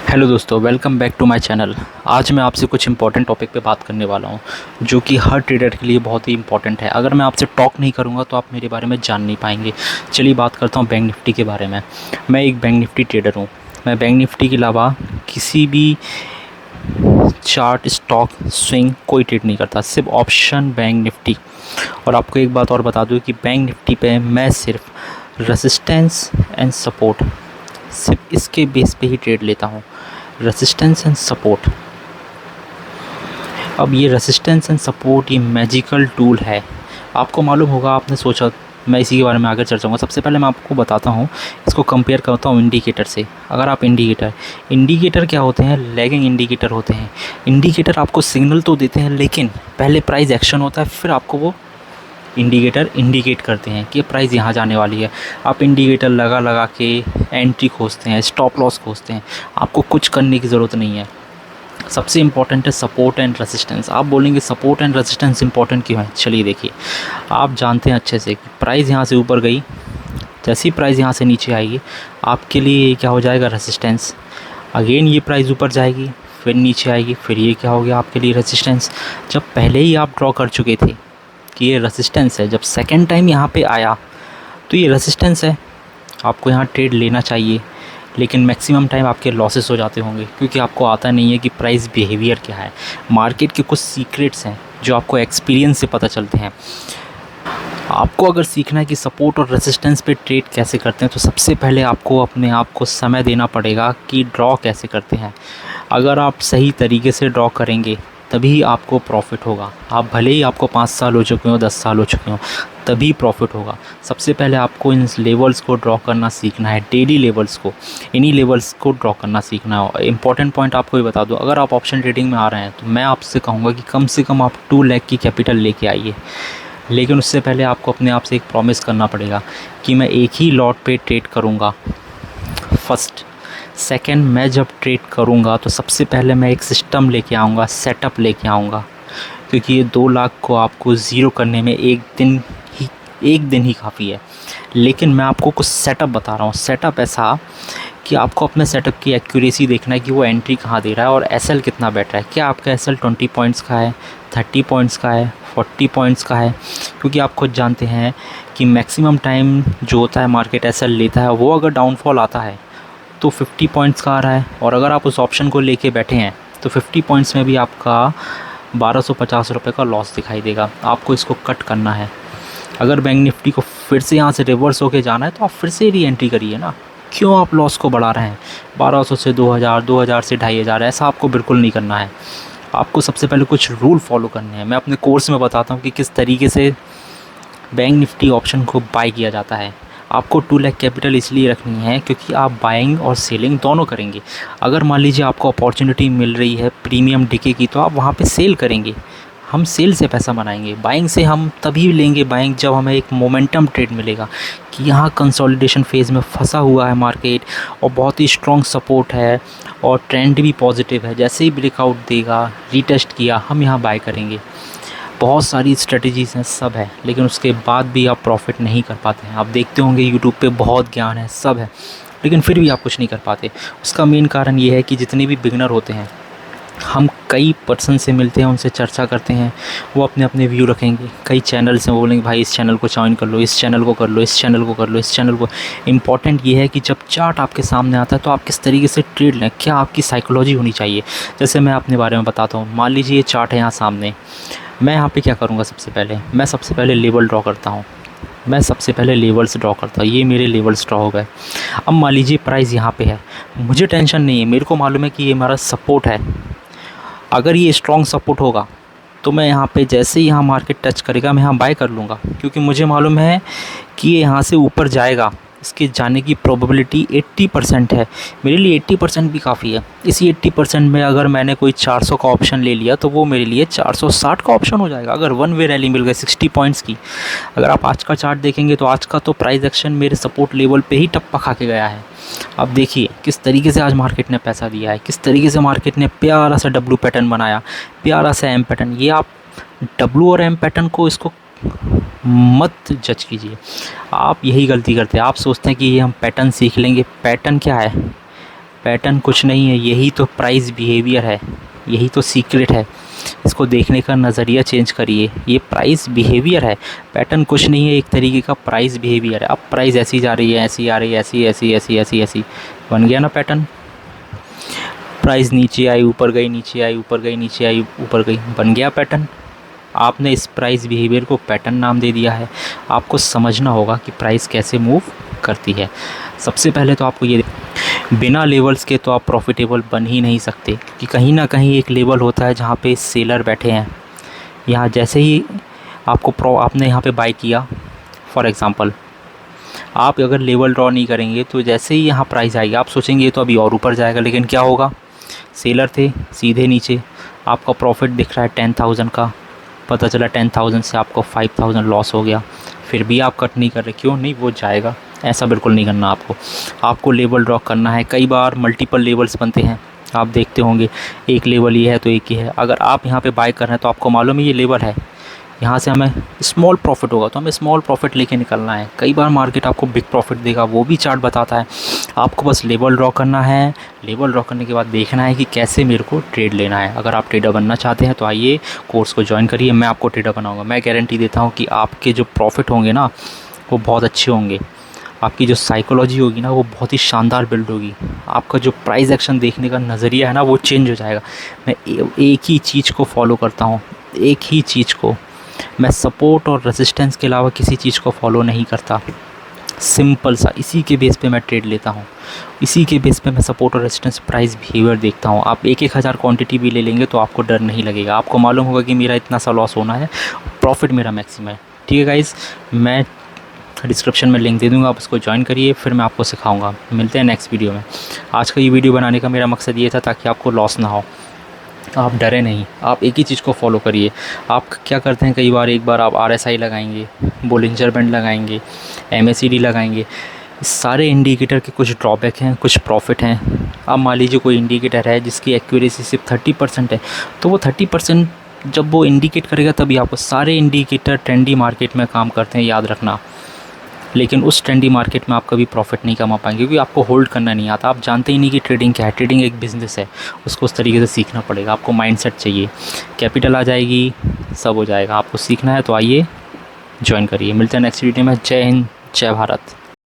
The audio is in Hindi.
हेलो दोस्तों, welcome back to my channel. आज मैं आपसे कुछ इंपॉर्टेंट टॉपिक पे बात करने वाला हूँ जो कि हर ट्रेडर के लिए बहुत ही इंपॉर्टेंट है। अगर मैं आपसे टॉक नहीं करूँगा तो आप मेरे बारे में जान नहीं पाएंगे। चलिए बात करता हूँ बैंक निफ्टी के बारे में। मैं एक बैंक निफ्टी ट्रेडर हूँ। मैं बैंक निफ्टी के अलावा किसी भी चार्ट, स्टॉक, स्विंग कोई ट्रेड नहीं करता, सिर्फ ऑप्शन बैंक निफ्टी। और आपको एक बात और बता दूँ कि बैंक निफ्टी पे मैं सिर्फ रेसिस्टेंस एंड सपोर्ट, सिर्फ इसके बेस पे ही ट्रेड लेता हूँ। Resistance and support. अब ये रेसिस्टेंस एंड सपोर्ट ये मैजिकल टूल है। आपको मालूम होगा, आपने सोचा, मैं इसी के बारे में आगे चर्चा करूँगा। सबसे पहले मैं आपको बताता हूँ, इसको कंपेयर करता हूँ इंडिकेटर से। अगर आप इंडिकेटर क्या होते हैं? लैगिंग इंडिकेटर होते हैं। इंडिकेटर आपको सिग्नल तो देते हैं, लेकिन पहले प्राइस एक्शन होता है, फिर आपको वो इंडिकेटर इंडिकेट करते हैं कि प्राइस यहाँ जाने वाली है। आप इंडिकेटर लगा लगा के एंट्री खोजते हैं, स्टॉप लॉस खोजते हैं। आपको कुछ करने की ज़रूरत नहीं है। सबसे इम्पॉर्टेंट है सपोर्ट एंड रेजिस्टेंस। आप बोलेंगे सपोर्ट एंड रेजिस्टेंस इंपॉर्टेंट क्यों है? चलिए देखिए, आप जानते हैं अच्छे से कि प्राइस यहाँ से ऊपर गई, जैसी प्राइस यहाँ से नीचे आएगी आपके लिए क्या हो जाएगा? रेजिस्टेंस। अगेन ये प्राइस ऊपर जाएगी, फिर नीचे आएगी, फिर ये क्या हो गया आपके लिए? रेजिस्टेंस। जब पहले ही आप ड्रॉ कर चुके थे कि ये रेजिस्टेंस है, जब सेकंड टाइम यहाँ पे आया तो ये रेजिस्टेंस है। आपको यहाँ ट्रेड लेना चाहिए, लेकिन मैक्सिमम टाइम आपके लॉसेस हो जाते होंगे, क्योंकि आपको आता नहीं है कि प्राइस बिहेवियर क्या है। मार्केट के कुछ सीक्रेट्स हैं जो आपको एक्सपीरियंस से पता चलते हैं। आपको अगर सीखना है कि सपोर्ट और रेजिस्टेंस पे ट्रेड कैसे करते हैं, तो सबसे पहले आपको अपने आप को समय देना पड़ेगा कि ड्रॉ कैसे करते हैं। अगर आप सही तरीके से ड्रॉ करेंगे तभी आपको प्रॉफिट होगा। आप भले ही आपको 5 साल हो चुके हो, 10 साल हो चुके हो, तभी प्रॉफिट होगा। सबसे पहले आपको इन लेवल्स को ड्रॉ करना सीखना है, डेली लेवल्स को, इन्हीं लेवल्स को ड्रॉ करना सीखना है। इंपॉर्टेंट पॉइंट आपको ये बता दूं, अगर आप ऑप्शन ट्रेडिंग में आ रहे हैं तो मैं आपसे कहूँगा कि कम से कम आप 2 लाख की कैपिटल लेके आइए। लेकिन उससे पहले आपको अपने आप से एक प्रॉमिस करना पड़ेगा कि मैं एक ही लॉट पे ट्रेड करूँगा। फर्स्ट सेकंड, मैं जब ट्रेड करूँगा तो सबसे पहले मैं एक सिस्टम लेके आऊँगा, सेटअप लेके आऊँगा, क्योंकि ये 2 लाख को आपको ज़ीरो करने में एक दिन ही काफ़ी है। लेकिन मैं आपको कुछ सेटअप बता रहा हूँ। सेटअप ऐसा कि आपको अपने सेटअप की एक्यूरेसी देखना है कि वो एंट्री कहाँ दे रहा है और एसएल कितना बैठ रहा है। क्या आपका एसएल 20 पॉइंट्स का है, 30 पॉइंट्स का है, 40 पॉइंट्स का है? क्योंकि आप खुद जानते हैं कि मैक्सिमम टाइम जो होता है मार्केट एसएल लेता है, वो अगर डाउनफॉल आता है तो 50 पॉइंट्स का आ रहा है, और अगर आप उस ऑप्शन को लेके बैठे हैं तो 50 पॉइंट्स में भी आपका 1250 रुपये का लॉस दिखाई देगा। आपको इसको कट करना है। अगर बैंक निफ्टी को फिर से यहाँ से रिवर्स होके जाना है तो आप फिर से री एंट्री करिए ना। क्यों आप लॉस को बढ़ा रहे हैं? 1200 से 2000, 2000 से 2500, ऐसा आपको बिल्कुल नहीं करना है। आपको सबसे पहले कुछ रूल फॉलो करने हैं। मैं अपने कोर्स में बताता हूँ कि किस तरीके से बैंक निफ्टी ऑप्शन को बाय किया जाता है। आपको 2 लाख कैपिटल इसलिए रखनी है क्योंकि आप बाइंग और सेलिंग दोनों करेंगे। अगर मान लीजिए आपको अपॉर्चुनिटी मिल रही है प्रीमियम डिके की, तो आप वहाँ पे सेल करेंगे। हम सेल से पैसा बनाएंगे। बाइंग से हम तभी लेंगे बाइंग जब हमें एक मोमेंटम ट्रेड मिलेगा कि यहाँ कंसोलिडेशन फेज़ में फंसा हुआ है मार्केट और बहुत ही स्ट्रॉन्ग सपोर्ट है और ट्रेंड भी पॉजिटिव है। जैसे ही ब्रेकआउट देगा, रीटेस्ट किया, हम यहाँ बाय करेंगे। बहुत सारी स्ट्रेटजीज़ हैं, सब है, लेकिन उसके बाद भी आप प्रॉफिट नहीं कर पाते हैं। आप देखते होंगे यूट्यूब पे बहुत ज्ञान है, सब है, लेकिन फिर भी आप कुछ नहीं कर पाते। उसका मेन कारण ये है कि जितने भी बिगनर होते हैं, हम कई पर्सन से मिलते हैं, उनसे चर्चा करते हैं, वो अपने अपने व्यू रखेंगे। कई चैनल से वो बोलेंगे भाई इस चैनल को ज्वाइन कर लो, इस चैनल को कर लो, इस चैनल को कर लो, इस चैनल को। इम्पॉर्टेंट ये है कि जब चार्ट आपके सामने आता है तो आप किस तरीके से ट्रेड लें, क्या आपकी साइकोलॉजी होनी चाहिए। जैसे मैं अपने बारे में बताता हूँ, मान लीजिए ये चार्ट है यहाँ सामने, मैं यहाँ पे क्या करूँगा? सबसे पहले लेवल ड्रॉ करता हूँ। लेवल्स ड्रॉ करता हूँ। ये मेरे लेवल्स ड्रॉ हो गए। अब मान लीजिए प्राइस यहाँ पे है, मुझे टेंशन नहीं है, मेरे को मालूम है कि ये हमारा सपोर्ट है। अगर ये स्ट्रॉन्ग सपोर्ट होगा तो मैं यहाँ पे जैसे ही यहाँ मार्केट टच करेगा मैं यहाँ बाय कर लूँगा, क्योंकि मुझे मालूम है कि ये यहाँ से ऊपर जाएगा। इसके जाने की प्रोबेबिलिटी 80% है। मेरे लिए 80% भी काफ़ी है। इसी 80% में अगर मैंने कोई 400 का ऑप्शन ले लिया तो वो मेरे लिए 460 का ऑप्शन हो जाएगा। अगर वन वे रैली मिल गई 60 पॉइंट्स की। अगर आप आज का चार्ट देखेंगे तो आज का तो प्राइस एक्शन मेरे सपोर्ट लेवल पे ही टप्पा खा के गया है। अब देखिए किस तरीके से आज मार्केट ने पैसा दिया है, किस तरीके से मार्केट ने प्यारा सा डब्ल्यू पैटर्न बनाया, प्यारा सा एम पैटर्न। ये आप डब्ल्यू और एम पैटर्न को इसको मत जज कीजिए। आप यही गलती करते हैं। आप सोचते हैं कि ये हम पैटर्न सीख लेंगे। पैटर्न क्या है? पैटर्न कुछ नहीं है, यही तो प्राइस बिहेवियर है, यही तो सीक्रेट है। इसको देखने का नज़रिया चेंज करिए, ये प्राइस बिहेवियर है, पैटर्न कुछ नहीं है, एक तरीके का प्राइस बिहेवियर है। अब प्राइस ऐसी जा रही है, ऐसी आ रही है, ऐसी ऐसी ऐसी ऐसी ऐसी, बन गया ना पैटर्न। प्राइस नीचे आई, ऊपर गई, नीचे आई, ऊपर गई, नीचे आई, ऊपर गई, बन गया पैटर्न। आपने इस प्राइस बिहेवियर को पैटर्न नाम दे दिया है। आपको समझना होगा कि प्राइस कैसे मूव करती है। सबसे पहले तो आपको ये, बिना लेवल्स के तो आप प्रॉफिटेबल बन ही नहीं सकते, कि कहीं ना कहीं एक लेवल होता है जहाँ पे सेलर बैठे हैं। यहाँ जैसे ही आपने यहाँ पे बाय किया, फॉर एग्ज़ाम्पल आप अगर लेवल ड्रॉ नहीं करेंगे तो जैसे ही यहाँ प्राइस आएगी आप सोचेंगे ये तो अभी और ऊपर जाएगा, लेकिन क्या होगा, सेलर थे सीधे नीचे, आपका प्रॉफिट दिख रहा है 10,000 का, पता चला 10,000 से आपको 5,000 लॉस हो गया, फिर भी आप कट नहीं कर रहे, क्यों नहीं, वो जाएगा। ऐसा बिल्कुल नहीं करना आपको लेवल ड्रॉ करना है। कई बार मल्टीपल लेवल्स बनते हैं, आप देखते होंगे, एक लेवल ये है तो एक ही है। अगर आप यहाँ पे बाय कर रहे हैं तो आपको मालूम है ये लेवल है, यहाँ से हमें स्मॉल प्रॉफिट होगा तो हमें स्मॉल प्रॉफिट लेके निकलना है। कई बार मार्केट आपको बिग प्रॉफिट देगा, वो भी चार्ट बताता है। आपको बस लेवल ड्रॉ करना है, लेवल ड्रॉ करने के बाद देखना है कि कैसे मेरे को ट्रेड लेना है। अगर आप ट्रेडर बनना चाहते हैं तो आइए कोर्स को ज्वाइन करिए, मैं आपको ट्रेडर बनाऊंगा। मैं गारंटी देता हूँ कि आपके जो प्रॉफिट होंगे ना वो बहुत अच्छे होंगे, आपकी जो साइकोलॉजी होगी ना वो बहुत ही शानदार बिल्ड होगी, आपका जो प्राइस एक्शन देखने का नज़रिया है ना वो चेंज हो जाएगा। मैं एक ही चीज़ को फॉलो करता हूँ, एक ही चीज़ को, मैं सपोर्ट और रेजिस्टेंस के अलावा किसी चीज़ को फॉलो नहीं करता। सिंपल सा, इसी के बेस पे मैं ट्रेड लेता हूँ, इसी के बेस पे मैं सपोर्ट और रेजिस्टेंस प्राइस बिहेवियर देखता हूँ। आप 1,000 क्वांटिटी भी ले लेंगे तो आपको डर नहीं लगेगा, आपको मालूम होगा कि मेरा इतना सा लॉस होना है, प्रॉफिट मेरा मैक्सिमम है। ठीक है गाइज़, मैं डिस्क्रिप्शन में लिंक दे दूँगा, आप उसको ज्वाइन करिए, फिर मैं आपको सिखाऊंगा। मिलते हैं नेक्स्ट वीडियो में। आज का ये वीडियो बनाने का मेरा मकसद ये था ताकि आपको लॉस ना हो, आप डरे नहीं, आप एक ही चीज़ को फॉलो करिए। आप क्या करते हैं, कई बार एक बार आप RSI लगाएंगे, बोलिंजर बैंड लगाएंगे, MACD लगाएंगे, सारे इंडिकेटर के कुछ ड्रॉबैक हैं, कुछ प्रॉफिट हैं। अब मान लीजिए कोई इंडिकेटर है जिसकी एक्यूरेसी सिर्फ 30% है, तो वो 30% जब वो इंडिकेट करेगा तभी आपको, सारे इंडिकेटर ट्रेंडी मार्केट में काम करते हैं, याद रखना। लेकिन उस ट्रेंडी मार्केट में आप कभी प्रॉफिट नहीं कमा पाएंगे, क्योंकि आपको होल्ड करना नहीं आता, आप जानते ही नहीं कि ट्रेडिंग क्या है। ट्रेडिंग एक बिज़नेस है, उसको उस तरीके से सीखना पड़ेगा, आपको माइंडसेट चाहिए, कैपिटल आ जाएगी, सब हो जाएगा। आपको सीखना है तो आइए ज्वाइन करिए। मिलते हैं नेक्स्ट वीडियो में। जय हिंद, जय भारत।